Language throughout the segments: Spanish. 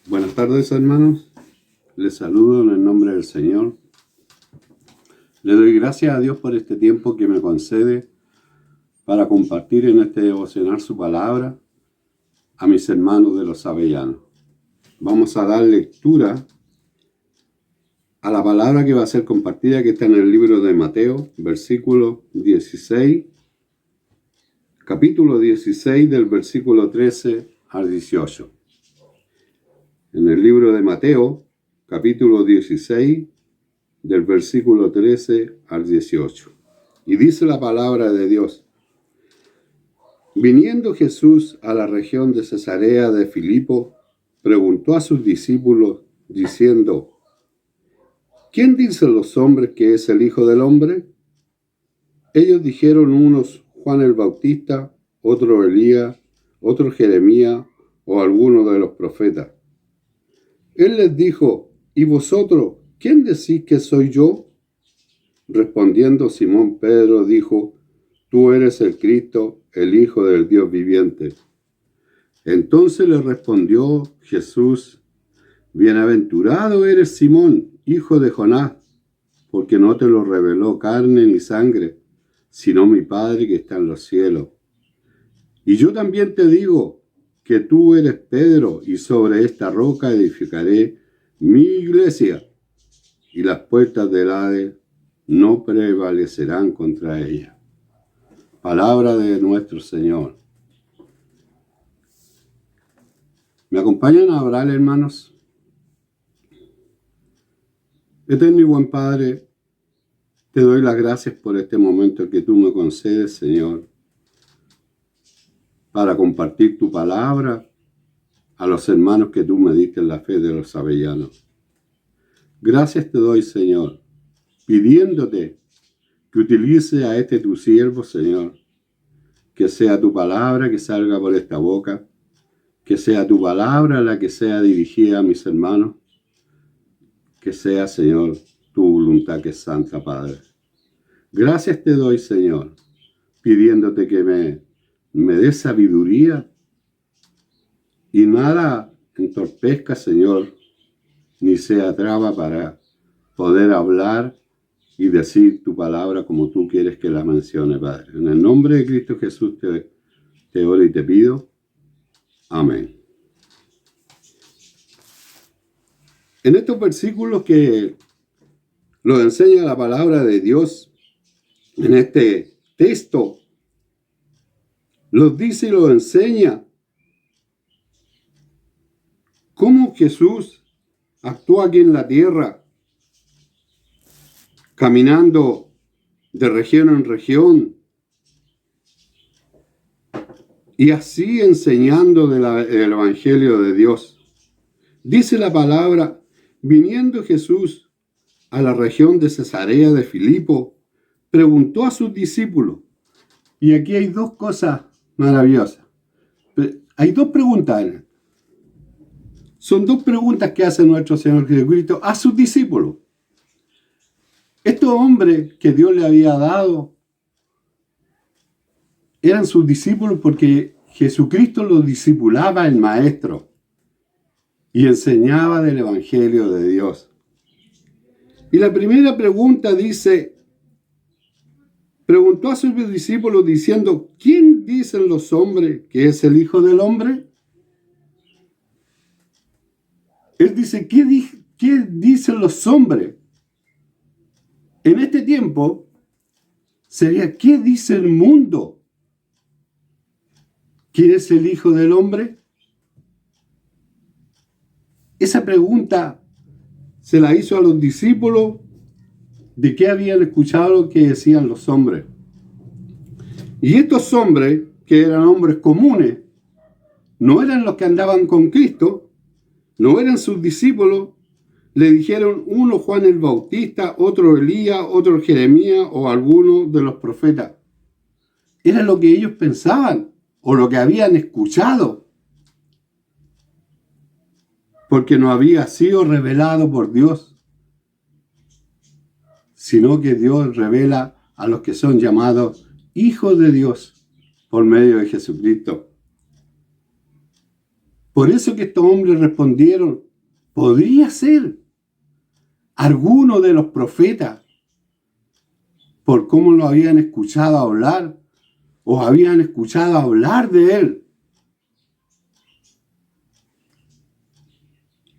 Buenas tardes, hermanos. Les saludo en el nombre del Señor. Le doy gracias a Dios por este tiempo que me concede para compartir en este devocional su palabra a mis hermanos de los Avellanos. Vamos a dar lectura a la palabra que va a ser compartida, que está en el libro de Mateo, capítulo 16, del versículo 13 al 18. En el libro de Mateo, capítulo 16, del versículo 13 al 18. Y dice la palabra de Dios: Viniendo Jesús a la región de Cesarea de Filipo, preguntó a sus discípulos, diciendo: ¿Quién dicen los hombres que es el Hijo del Hombre? Ellos dijeron unos Juan el Bautista, otro Elías, otro Jeremías o alguno de los profetas. Él les dijo: ¿Y vosotros, quién decís que soy yo? Respondiendo Simón Pedro dijo: Tú eres el Cristo, el Hijo del Dios viviente. Entonces le respondió Jesús: Bienaventurado eres Simón, hijo de Jonás, porque no te lo reveló carne ni sangre, sino mi Padre que está en los cielos. Y yo también te digo que tú eres Pedro, y sobre esta roca edificaré mi iglesia, y las puertas del Hades no prevalecerán contra ella. Palabra de nuestro Señor. ¿Me acompañan a orar, hermanos? Eterno y buen Padre, te doy las gracias por este momento que tú me concedes, Señor, para compartir tu palabra a los hermanos que tú me diste en la fe de los Avellanos. Gracias te doy, Señor, pidiéndote que utilice a este tu siervo, Señor, que sea tu palabra que salga por esta boca, que sea tu palabra la que sea dirigida a mis hermanos, que sea, Señor, tu voluntad que es santa, Padre. Gracias te doy, Señor, pidiéndote que me des sabiduría y nada entorpezca, Señor, ni sea traba para poder hablar y decir tu palabra como tú quieres que la mencione, Padre. En el nombre de Cristo Jesús te oro y te pido. Amén. En estos versículos que nos enseña la palabra de Dios, en este texto, los dice y los enseña cómo Jesús actuó aquí en la tierra, caminando de región en región, y así enseñando del Evangelio de Dios. Dice la palabra: viniendo Jesús a la región de Cesarea de Filipo, preguntó a sus discípulos. Y aquí hay dos cosas maravillosas. Hay dos preguntas. Son dos preguntas que hace nuestro Señor Jesucristo a sus discípulos. Estos hombres que Dios le había dado eran sus discípulos porque Jesucristo los discipulaba, el Maestro, y enseñaba del Evangelio de Dios. Y la primera pregunta dice: preguntó a sus discípulos diciendo: ¿quién dicen los hombres que es el Hijo del Hombre? Él dice: ¿qué dicen los hombres? En este tiempo sería: ¿qué dice el mundo? ¿Quién es el Hijo del Hombre? Esa pregunta se la hizo a los discípulos de qué habían escuchado lo que decían los hombres. Y estos hombres, que eran hombres comunes, no eran los que andaban con Cristo, no eran sus discípulos. Le dijeron uno Juan el Bautista, otro Elías, otro Jeremías o alguno de los profetas. Era lo que ellos pensaban o lo que habían escuchado, porque no había sido revelado por Dios, sino que Dios revela a los que son llamados hijos de Dios por medio de Jesucristo. Por eso que estos hombres respondieron, podría ser alguno de los profetas, por cómo lo habían escuchado hablar o habían escuchado hablar de él.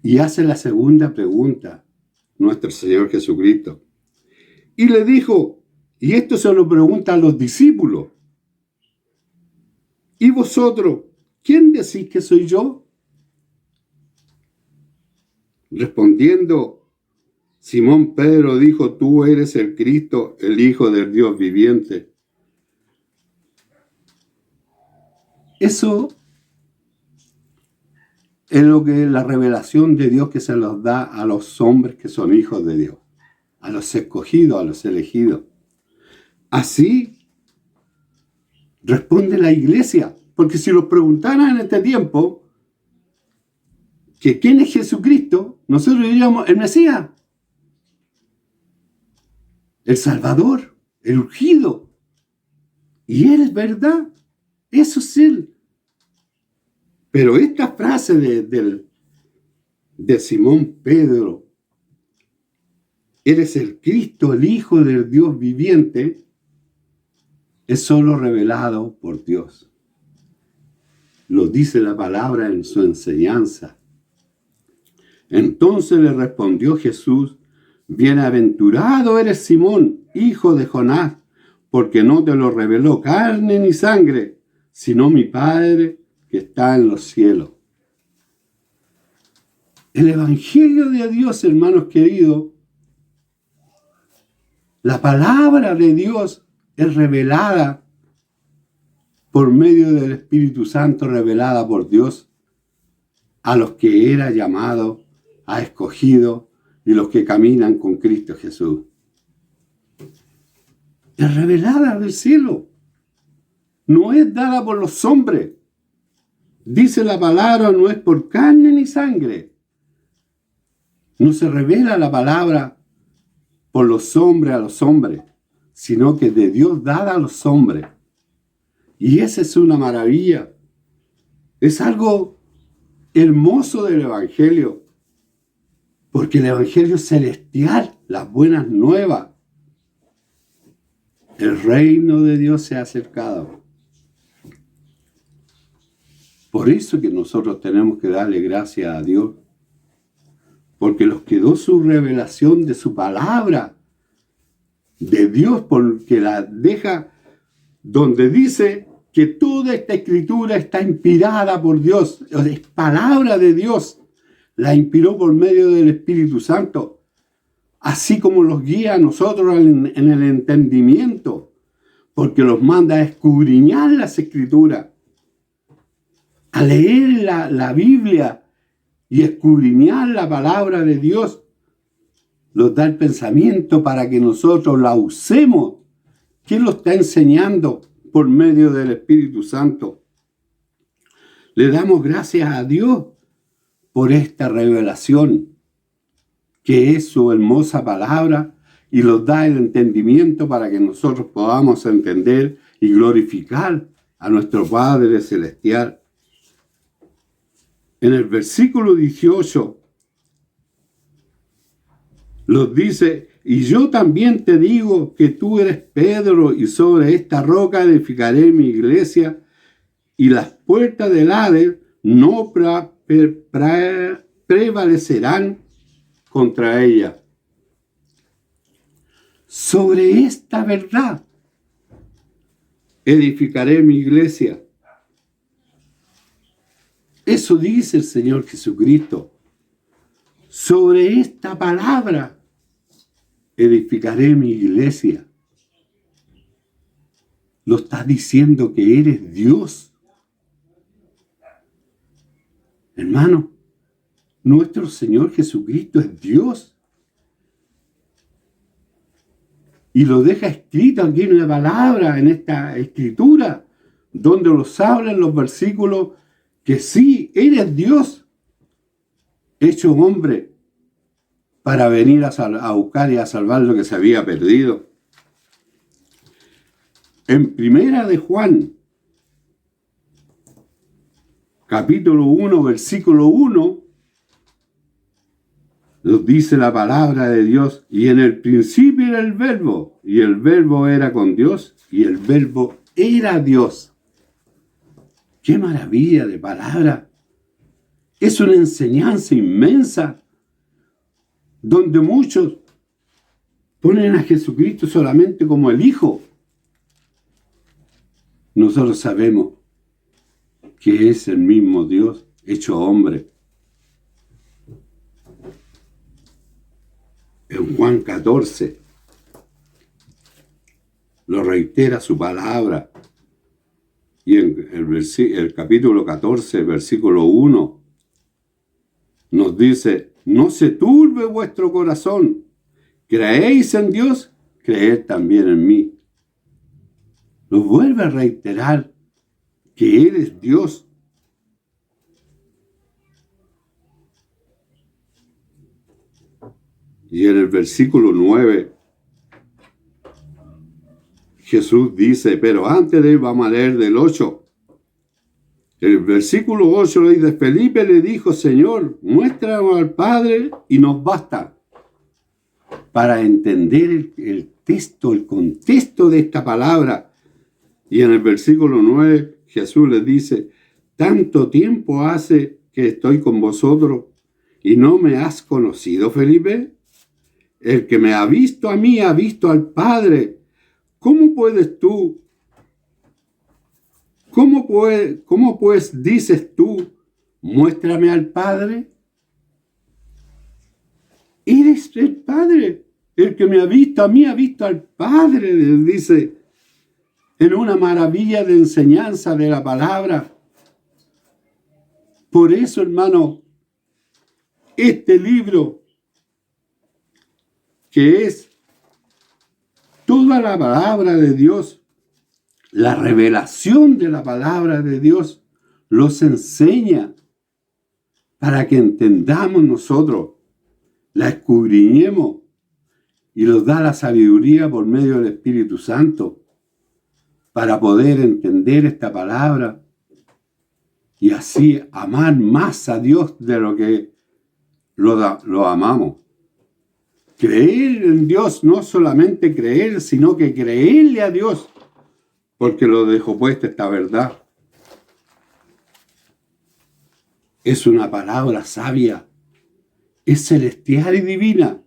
Y hace la segunda pregunta nuestro Señor Jesucristo. Y le dijo, y esto se lo pregunta a los discípulos, ¿y vosotros, quién decís que soy yo? Respondiendo, Simón Pedro dijo, tú eres el Cristo, el Hijo del Dios viviente. Eso es lo que es la revelación de Dios que se los da a los hombres que son hijos de Dios, a los escogidos, a los elegidos. Así responde la iglesia, porque si los preguntaran en este tiempo que quién es Jesucristo, nosotros diríamos el Mesías, el Salvador, el ungido. Y él es verdad, eso es él. Pero esta frase de Simón Pedro, eres el Cristo, el Hijo del Dios viviente, es solo revelado por Dios. Lo dice la palabra en su enseñanza. Entonces le respondió Jesús, bienaventurado eres Simón, hijo de Jonás, porque no te lo reveló carne ni sangre, sino mi Padre que está en los cielos. El Evangelio de Dios, hermanos queridos, la palabra de Dios es revelada por medio del Espíritu Santo, revelada por Dios a los que era llamado, ha escogido y los que caminan con Cristo Jesús. Es revelada del cielo. No es dada por los hombres. Dice la palabra, no es por carne ni sangre. No se revela la palabra por los hombres a los hombres, sino que de Dios dada a los hombres. Y esa es una maravilla. Es algo hermoso del Evangelio, porque el Evangelio es celestial, las buenas nuevas. El reino de Dios se ha acercado. Por eso que nosotros tenemos que darle gracias a Dios, porque nos quedó su revelación de su palabra, de Dios, porque la deja donde dice que toda esta escritura está inspirada por Dios, es palabra de Dios, la inspiró por medio del Espíritu Santo, así como los guía a nosotros en el entendimiento, porque los manda a escudriñar las escrituras, a leer la Biblia y escudriñar la palabra de Dios. Nos da el pensamiento para que nosotros la usemos. ¿Quién lo está enseñando? Por medio del Espíritu Santo. Le damos gracias a Dios por esta revelación, que es su hermosa palabra, y nos da el entendimiento para que nosotros podamos entender y glorificar a nuestro Padre Celestial. En el versículo 18 nos dice, y yo también te digo que tú eres Pedro, y sobre esta roca edificaré mi iglesia, y las puertas del Hades no prevalecerán contra ella. Sobre esta verdad edificaré mi iglesia. Eso dice el Señor Jesucristo. Sobre esta palabra edificaré mi iglesia. Lo está diciendo que eres Dios. Hermano, nuestro Señor Jesucristo es Dios. Y lo deja escrito aquí en la palabra, en esta escritura, donde los habla en los versículos que sí, eres Dios, hecho hombre, para venir a buscar y a salvar lo que se había perdido. En Primera de Juan, capítulo 1, versículo 1, nos dice la palabra de Dios: y en el principio era el Verbo, y el Verbo era con Dios, y el Verbo era Dios. ¡Qué maravilla de palabra! Es una enseñanza inmensa, donde muchos ponen a Jesucristo solamente como el Hijo. Nosotros sabemos que es el mismo Dios hecho hombre. En Juan 14 lo reitera su palabra, y en el capítulo 14, versículo 1, nos dice: no se turbe vuestro corazón, creéis en Dios, creed también en mí. Nos vuelve a reiterar que Él es Dios. Y en el versículo 9, Jesús dice, pero antes de él vamos a leer del 8. El versículo 8 le dice: Felipe le dijo: Señor, muéstranos al Padre y nos basta. Para entender el texto, el contexto de esta palabra. Y en el versículo 9, Jesús les dice: tanto tiempo hace que estoy con vosotros y no me has conocido, Felipe. El que me ha visto a mí ha visto al Padre. ¿Cómo pues dices tú, muéstrame al Padre? Eres el Padre. El que me ha visto a mí ha visto al Padre, les dice, en una maravilla de enseñanza de la palabra. Por eso, hermano, este libro, que es toda la palabra de Dios, la revelación de la palabra de Dios, los enseña para que entendamos nosotros, la escudriñemos, y nos da la sabiduría por medio del Espíritu Santo para poder entender esta palabra y así amar más a Dios de lo que lo amamos. Creer en Dios, no solamente creer, sino que creerle a Dios, porque lo dejó puesta esta verdad. Es una palabra sabia, es celestial y divina,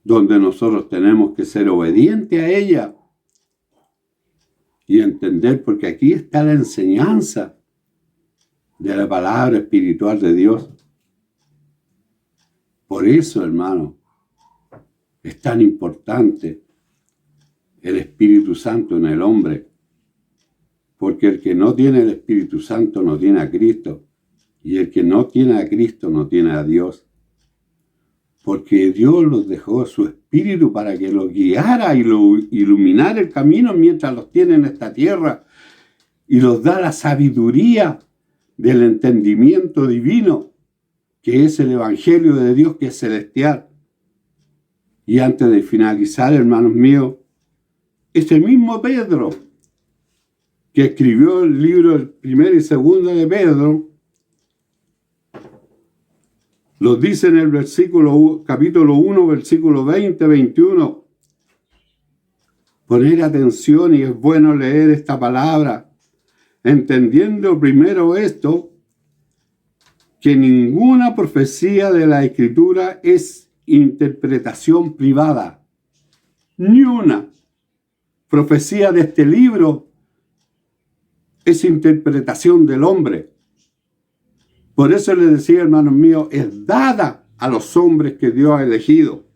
donde nosotros tenemos que ser obedientes a ella y entender, porque aquí está la enseñanza de la palabra espiritual de Dios. Por eso, hermano, es tan importante el Espíritu Santo en el hombre, porque el que no tiene el Espíritu Santo no tiene a Cristo, y el que no tiene a Cristo no tiene a Dios. Porque Dios los dejó su Espíritu para que los guiara y lo iluminara el camino mientras los tiene en esta tierra, y los da la sabiduría del entendimiento divino, que es el Evangelio de Dios, que es celestial. Y antes de finalizar, hermanos míos, este mismo Pedro, que escribió el libro primero y segundo de Pedro, los dice en el capítulo 1, versículo 20, 21. Poner atención, y es bueno leer esta palabra, entendiendo primero esto, que ninguna profecía de la Escritura es interpretación privada. Ni una profecía de este libro es interpretación del hombre. Por eso les decía, hermanos míos, es dada a los hombres que Dios ha elegido.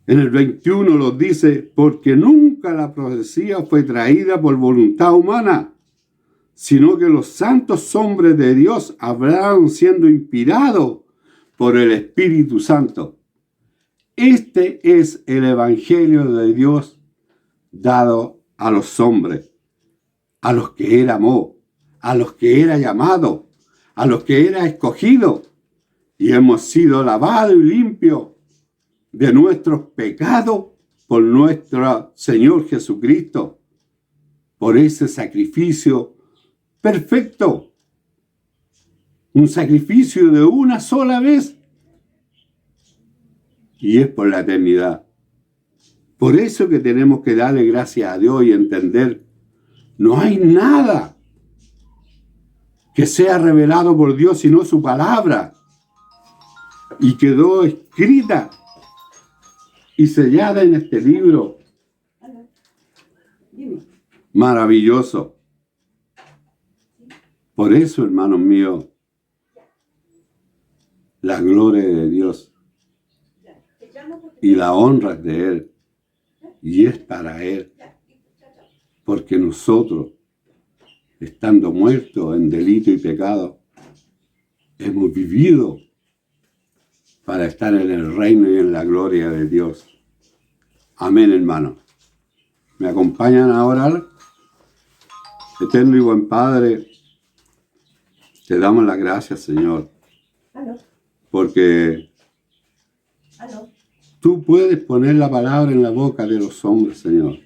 En el 21 los dice: porque nunca la profecía fue traída por voluntad humana, sino que los santos hombres de Dios hablaron siendo inspirados por el Espíritu Santo. Este es el Evangelio de Dios dado a los hombres, a los que Él amó, a los que era llamado, a los que era escogido, y hemos sido lavados y limpios de nuestros pecados por nuestro Señor Jesucristo, por ese sacrificio perfecto. Un sacrificio de una sola vez. Y es por la eternidad. Por eso que tenemos que darle gracias a Dios y entender, no hay nada que sea revelado por Dios sino su palabra. Y quedó escrita y sellada en este libro. Maravilloso. Por eso, hermanos míos, la gloria de Dios y la honra es de Él y es para Él. Porque nosotros, estando muertos en delito y pecado, hemos vivido para estar en el reino y en la gloria de Dios. Amén, hermano. ¿Me acompañan a orar? Eterno y buen Padre, te damos las gracias, Señor, porque tú puedes poner la palabra en la boca de los hombres, Señor,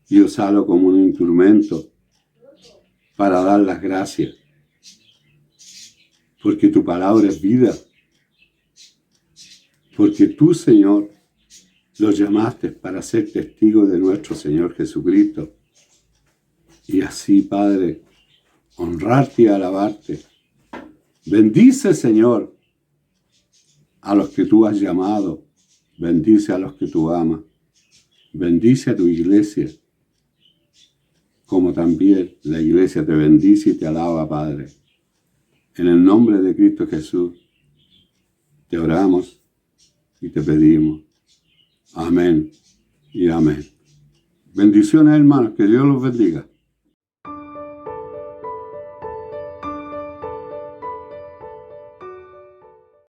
y usarlo como un instrumento para dar las gracias, porque tu palabra es vida, porque tú, Señor, los llamaste para ser testigos de nuestro Señor Jesucristo. Y así, Padre, honrarte y alabarte. Bendice, Señor, a los que tú has llamado. Bendice a los que tú amas. Bendice a tu iglesia, como también la iglesia te bendice y te alaba, Padre. En el nombre de Cristo Jesús, te oramos y te pedimos. Amén y amén. Bendiciones, hermanos. Que Dios los bendiga.